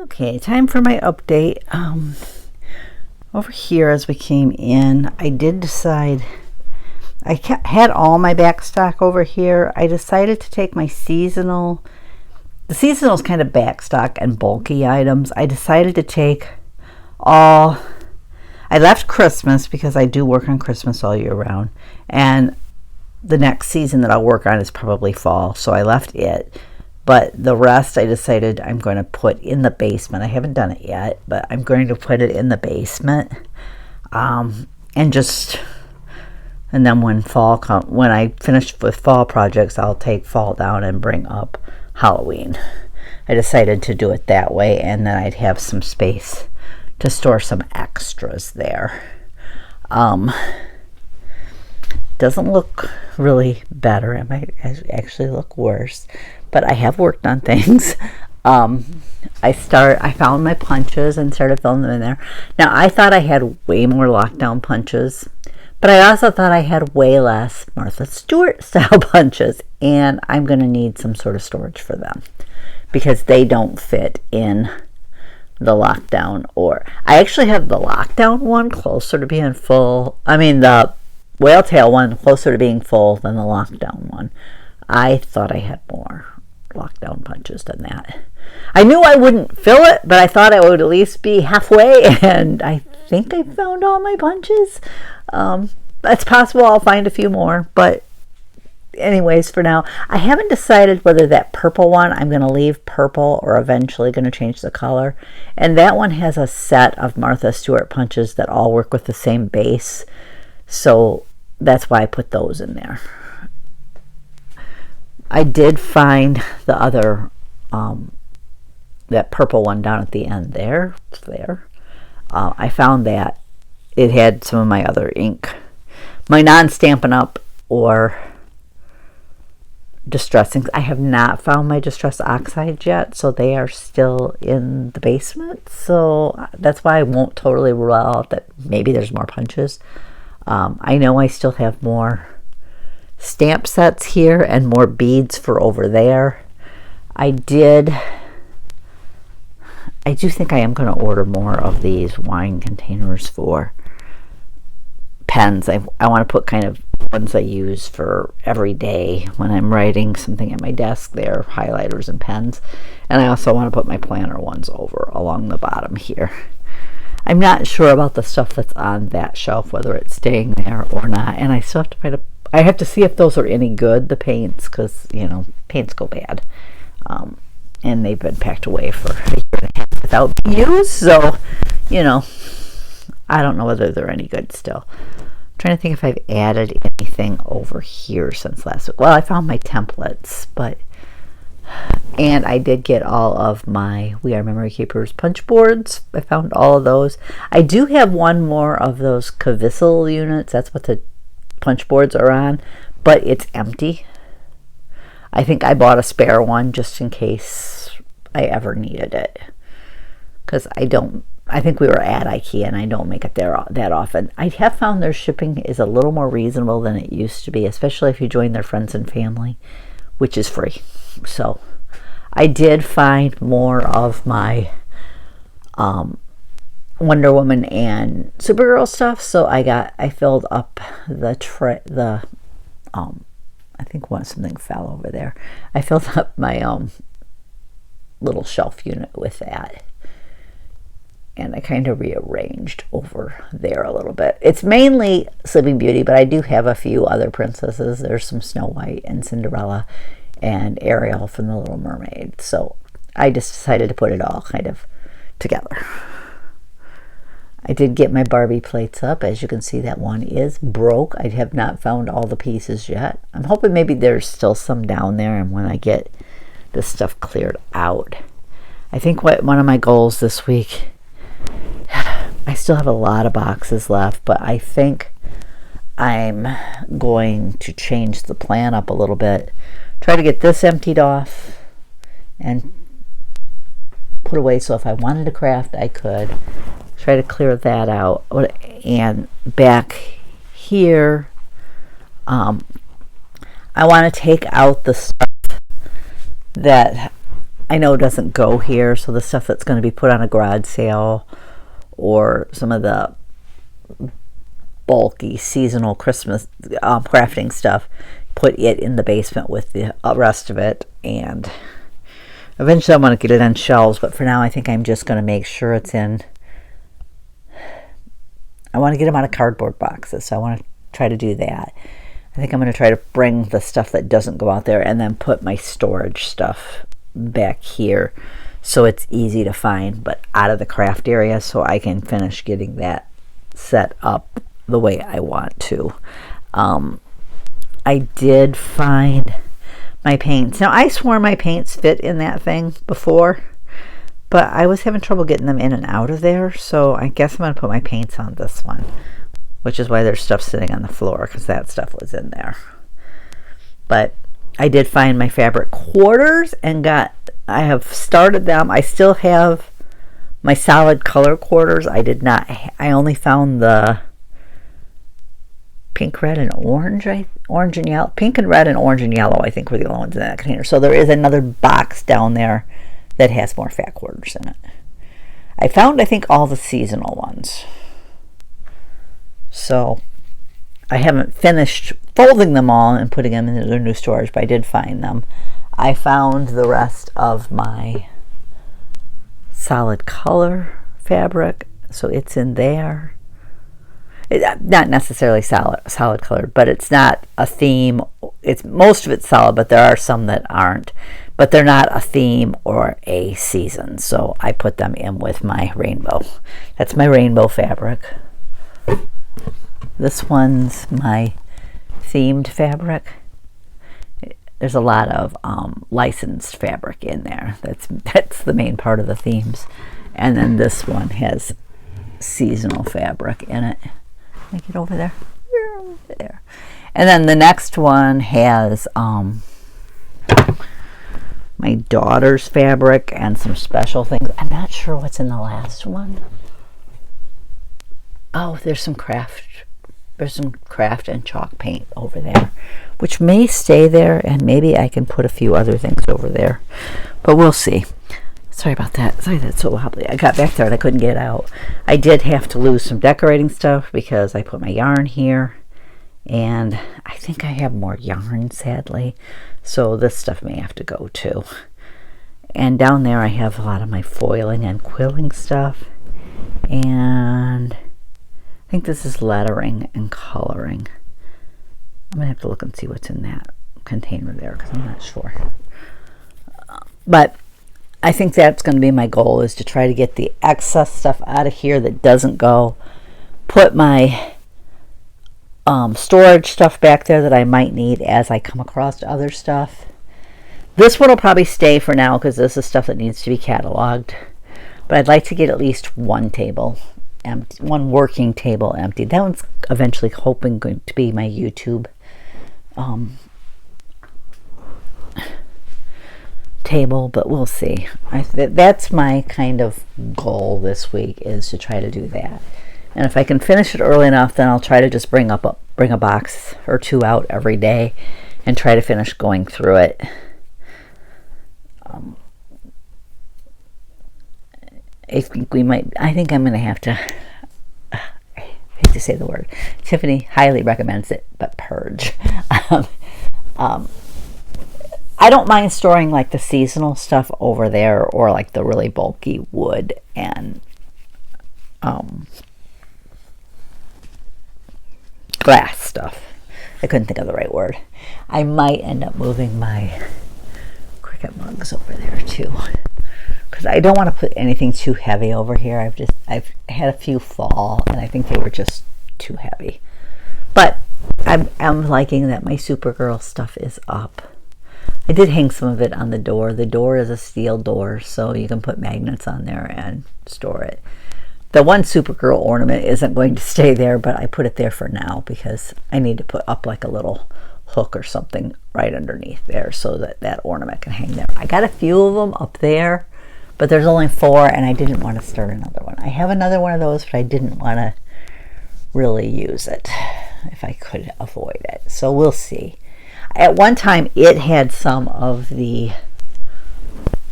Okay, time for my update. Over here as we came in, I did decide, had all my back stock over here. I decided to take my seasonal, the seasonal is kind of back stock and bulky items. I decided to take all, I left Christmas because I do work on Christmas all year round. And the next season that I'll work on is probably fall, so I left it. But the rest I decided I'm going to put in the basement. I haven't done it yet, but I'm going to put it in the basement. And then when I finish with fall projects, I'll take fall down and bring up Halloween. I decided to do it that way, and then I'd have some space to store some extras there. Doesn't look really better. It might actually look worse, but I have worked on things. I found my punches and started filling them in there. Now, I thought I had way more lockdown punches, but I also thought I had way less Martha Stewart style punches, and I'm going to need some sort of storage for them because they don't fit in the lockdown. Or I actually have the lockdown one closer to being full. I mean, the whale tail one closer to being full than the lockdown one. I thought I had more lockdown punches than that. I knew I wouldn't fill it, but I thought I would at least be halfway, and I think I found all my punches. It's possible I'll find a few more, but anyways, for now, I haven't decided whether that purple one I'm going to leave purple or eventually going to change the color. And that one has a set of Martha Stewart punches that all work with the same base, so that's why I put those in there. I did find the other, that purple one down at the end there. I found that it had some of my other ink, my non-Stampin' Up or Distress inks. I have not found my Distress Oxides yet, so they are still in the basement. So that's why I won't totally rule out that maybe there's more punches. I know I still have more stamp sets here and more beads for over there. I do think I am going to order more of these wine containers for pens. I want to put kind of ones I use for every day when I'm writing something at my desk. They're highlighters and pens. And I also want to put my planner ones over along the bottom here. I'm not sure about the stuff that's on that shelf, whether it's staying there or not. And I still have to I have to see if those are any good, the paints, because, paints go bad. And they've been packed away for a year and a half without being used. So, I don't know whether they're any good still. I'm trying to think if I've added anything over here since last week. Well, I found my templates, and I did get all of my We Are Memory Keepers punch boards. I found all of those. I do have one more of those Cavissel units. That's what the punch boards are on, but it's empty. I think I bought a spare one just in case I ever needed it, because I think we were at IKEA and I don't make it there that often. I have found their shipping is a little more reasonable than it used to be, especially if you join their friends and family, which is free. So I did find more of my Wonder Woman and Supergirl stuff, so I filled up the I think something fell over there. I filled up my little shelf unit with that, and I kind of rearranged over there a little bit. It's mainly Sleeping Beauty, but I do have a few other princesses. There's some Snow White and Cinderella and Ariel from The Little Mermaid, so I just decided to put it all kind of together. I did get my Barbie plates up. As you can see, that one is broke. I have not found all the pieces yet. I'm hoping maybe there's still some down there, and when I get this stuff cleared out. I think one of my goals this week, I still have a lot of boxes left, but I think I'm going to change the plan up a little bit. Try to get this emptied off and put away so if I wanted to craft, I could. Try to clear that out. And back here, I want to take out the stuff that I know doesn't go here, so the stuff that's going to be put on a garage sale or some of the bulky seasonal Christmas crafting stuff, put it in the basement with the rest of it, and eventually I want to get it on shelves, but for now I think I'm just going to make sure it's in. I want to get them out of cardboard boxes, so I want to try to do that. I think I'm going to try to bring the stuff that doesn't go out there and then put my storage stuff back here so it's easy to find, but out of the craft area, so I can finish getting that set up the way I want to. I did find my paints. Now, I swore my paints fit in that thing before, but I was having trouble getting them in and out of there, so I guess I'm going to put my paints on this one, which is why there's stuff sitting on the floor, because that stuff was in there. But I did find my fabric quarters and I have started them. I still have my solid color quarters. I only found the pink, red, and orange. Orange and yellow. Pink and red and orange and yellow, I think, were the only ones in that container. So there is another box down there that has more fat quarters in it. I found, I think, all the seasonal ones. So I haven't finished folding them all and putting them into their new storage, but I did find them. I found the rest of my solid color fabric, so it's in there. Not necessarily solid colored, but it's not a theme. It's most of it's solid, but there are some that aren't. But they're not a theme or a season, so I put them in with my rainbow. That's my rainbow fabric. This one's my themed fabric. There's a lot of licensed fabric in there. That's the main part of the themes. And then this one has seasonal fabric in it. Make it over there. There. And then the next one has my daughter's fabric and some special things. I'm not sure what's in the last one. Oh, there's some craft and chalk paint over there, which may stay there, and maybe I can put a few other things over there, but we'll see. Sorry about that. Sorry that's so wobbly. I got back there and I couldn't get out. I did have to lose some decorating stuff because I put my yarn here, and I think I have more yarn, sadly, so this stuff may have to go too. And down there I have a lot of my foiling and quilling stuff, and I think this is lettering and coloring. I'm gonna have to look and see what's in that container there, because I'm not sure. But I think that's going to be my goal, is to try to get the excess stuff out of here that doesn't go. Put my storage stuff back there that I might need as I come across other stuff. This one will probably stay for now because this is stuff that needs to be cataloged. But I'd like to get at least one table empty, one working table empty. That one's eventually hoping going to be my YouTube table, but we'll see. That's my kind of goal this week, is to try to do that. And if I can finish it early enough, then I'll try to just bring a box or two out every day and try to finish going through it. I think I'm going to have to, I hate to say the word, Tiffany highly recommends it, but purge. I don't mind storing like the seasonal stuff over there, or like the really bulky wood and glass stuff. I couldn't think of the right word. I might end up moving my Cricut mugs over there too, because I don't want to put anything too heavy over here. I've had a few fall, and I think they were just too heavy. But I'm liking that my Supergirl stuff is up. I did hang some of it on the door. The door is a steel door, so you can put magnets on there and store it. The one Supergirl ornament isn't going to stay there, but I put it there for now because I need to put up like a little hook or something right underneath there so that that ornament can hang there. I got a few of them up there, but there's only 4, and I didn't want to start another one. I have another one of those, but I didn't want to really use it if I could avoid it. So we'll see. At one time, it had some of the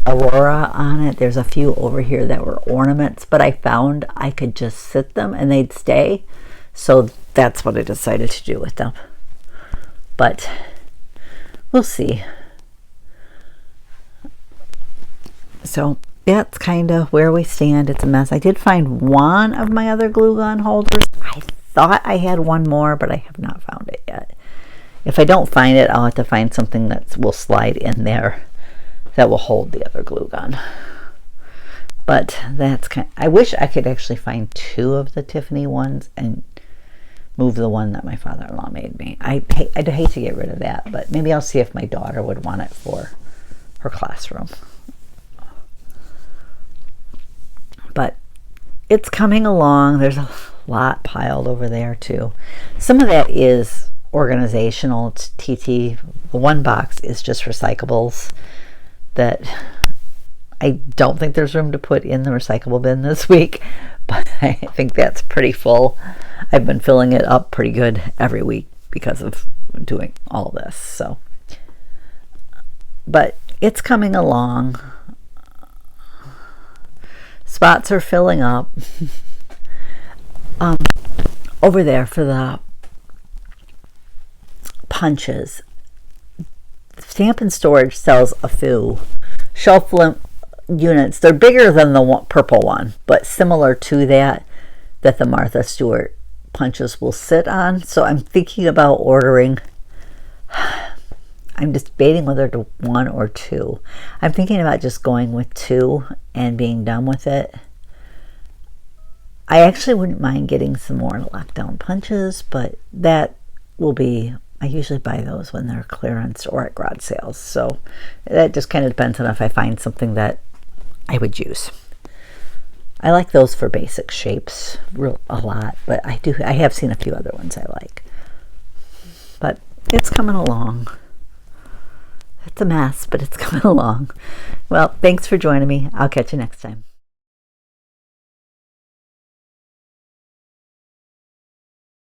aurora on it. There's a few over here that were ornaments, but I found I could just sit them and they'd stay. So that's what I decided to do with them. But we'll see. So that's kind of where we stand. It's a mess. I did find one of my other glue gun holders. I thought I had one more, but I have not found it yet. If I don't find it, I'll have to find something that will slide in there that will hold the other glue gun. But that's I wish I could actually find two of the Tiffany ones and move the one that my father-in-law made me. I'd hate to get rid of that, but maybe I'll see if my daughter would want it for her classroom. But it's coming along. There's a lot piled over there too. Some of that is organizational. TT, the one box is just recyclables that I don't think there's room to put in the recyclable bin this week, but I think that's pretty full. I've been filling it up pretty good every week because of doing all this. So, but it's coming along. Spots are filling up. Over there for the punches, Stamp and Storage sells a few shelf units. They're bigger than the purple one, but similar to that the Martha Stewart punches will sit on. So I'm thinking about ordering. I'm just debating whether to one or two. I'm thinking about just going with two and being done with it. I actually wouldn't mind getting some more lockdown punches, but that will be, I usually buy those when they're clearance or at garage sales. So that just kind of depends on if I find something that I would use. I like those for basic shapes a lot, but I have seen a few other ones I like. But it's coming along. It's a mess, but it's coming along. Well, thanks for joining me. I'll catch you next time.